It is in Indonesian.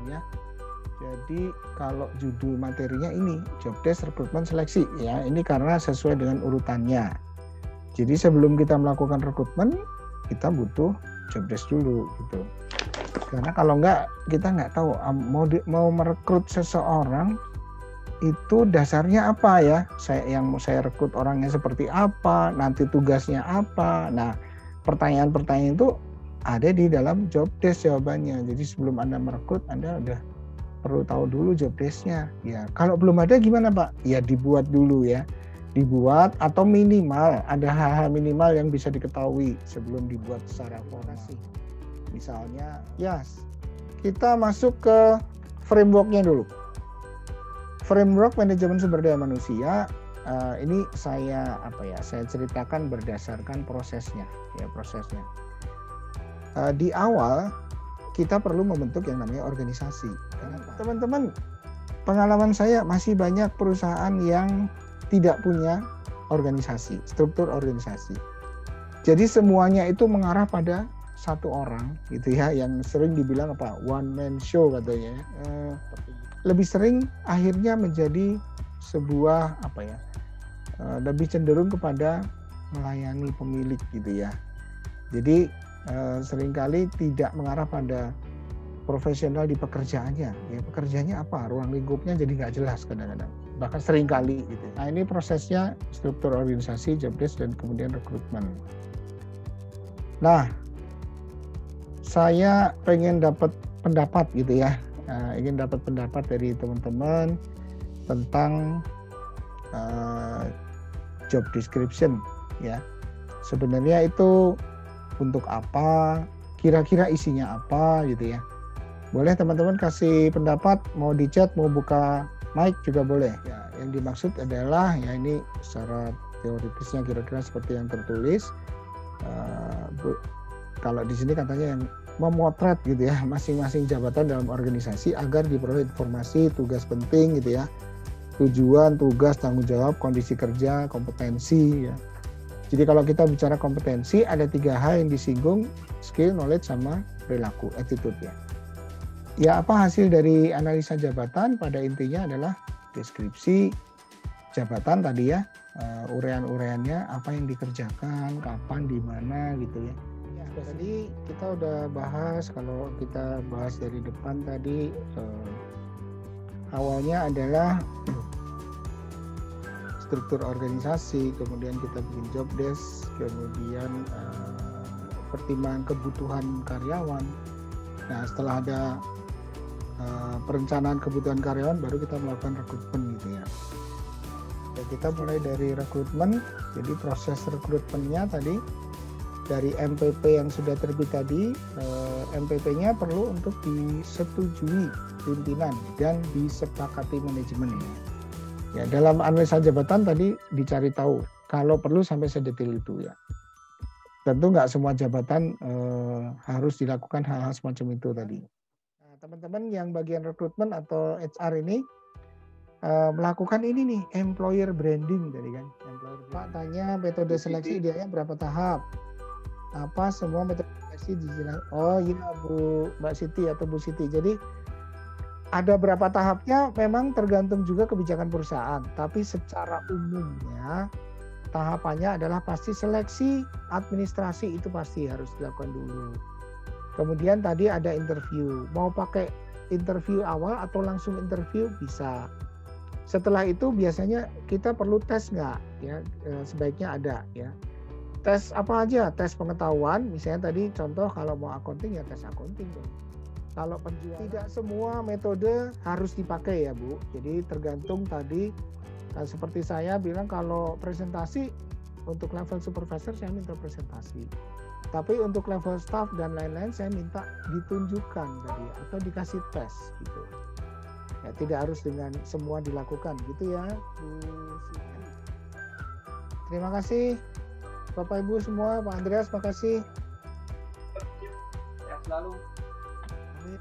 ya. Jadi kalau judul materinya ini job desk rekrutmen seleksi ya, ini karena sesuai dengan urutannya. Jadi sebelum kita melakukan rekrutmen, kita butuh job desk dulu gitu. Karena kalau enggak, kita nggak tahu mau merekrut seseorang itu dasarnya apa ya. Yang mau saya rekrut orangnya seperti apa, nanti tugasnya apa. Nah, pertanyaan-pertanyaan itu ada di dalam job desk jawabannya. Jadi sebelum Anda merekrut, Anda udah perlu tahu dulu job desk-nya. Ya, kalau belum ada gimana Pak? Ya dibuat dulu ya. Dibuat atau minimal ada hal-hal minimal yang bisa diketahui sebelum dibuat secara formal. Misalnya, ya kita masuk ke framework-nya dulu. Framework manajemen sumber daya manusia ini saya ceritakan berdasarkan prosesnya. Di awal kita perlu membentuk yang namanya organisasi. Teman-teman, pengalaman saya masih banyak perusahaan yang tidak punya organisasi, struktur organisasi. Jadi semuanya itu mengarah pada satu orang gitu ya, yang sering dibilang one man show katanya. Lebih sering akhirnya menjadi sebuah lebih cenderung kepada melayani pemilik gitu ya. Jadi seringkali tidak mengarah pada profesional di pekerjaannya. Ya, pekerjaannya apa? Ruang lingkupnya jadi nggak jelas kadang-kadang. Bahkan seringkali gitu. Nah, ini prosesnya struktur organisasi, job desk, dan kemudian rekrutmen. Nah, saya pengen dapat pendapat gitu ya. Ingin dapat pendapat dari teman-teman tentang job description ya. Sebenarnya itu untuk apa, kira-kira isinya apa gitu ya. Boleh teman-teman kasih pendapat, mau di chat, mau buka mic juga boleh. Ya, yang dimaksud adalah ya ini secara teoritisnya kira-kira seperti yang tertulis. Kalau di sini katanya yang memotret gitu ya masing-masing jabatan dalam organisasi agar diperoleh informasi tugas penting gitu ya. Tujuan, tugas, tanggung jawab, kondisi kerja, kompetensi ya. Jadi kalau kita bicara kompetensi, ada 3 hal yang disinggung, skill, knowledge, sama perilaku, attitude ya. Ya apa hasil dari analisa jabatan? Pada intinya adalah deskripsi jabatan tadi ya, urean-ureannya, apa yang dikerjakan, kapan, di mana gitu ya. Tadi kita udah bahas, kalau kita bahas dari depan tadi, awalnya adalah struktur organisasi, kemudian kita bikin job desk, kemudian pertimbangan kebutuhan karyawan. Nah, setelah ada perencanaan kebutuhan karyawan, baru kita melakukan rekrutmen gitu ya. Kita mulai dari rekrutmen, jadi proses rekrutmennya tadi dari MPP yang sudah terbit tadi, MPP-nya perlu untuk disetujui pimpinan dan disepakati manajemen ya. Ya, dalam analisa jabatan tadi dicari tahu kalau perlu sampai sedetail itu ya. Tentu nggak semua jabatan harus dilakukan hal-hal semacam itu tadi. Nah, teman-teman yang bagian rekrutmen atau HR ini melakukan ini nih, employer branding tadi kan. Pak tanya metode seleksi idealnya berapa tahap? Apa semua metode seleksi dijelaskan? Oh iya Mbak Siti atau Bu Siti. Jadi ada berapa tahapnya memang tergantung juga kebijakan perusahaan, tapi secara umumnya tahapannya adalah pasti seleksi, administrasi itu pasti harus dilakukan dulu. Kemudian tadi ada interview, mau pakai interview awal atau langsung interview bisa. Setelah itu biasanya kita perlu tes nggak ya, sebaiknya ada ya. Tes apa aja? Tes pengetahuan, misalnya tadi contoh kalau mau accounting ya tes accounting dong. Kalau penjualan, tidak semua metode harus dipakai ya Bu. Jadi tergantung tadi, seperti saya bilang kalau presentasi untuk level supervisor saya minta presentasi. Tapi untuk level staff dan lain-lain saya minta ditunjukkan tadi atau dikasih tes gitu. Ya tidak harus dengan semua dilakukan gitu ya Bu. Terima kasih Bapak Ibu semua, Pak Andreas makasih. Ya selalu. Amin.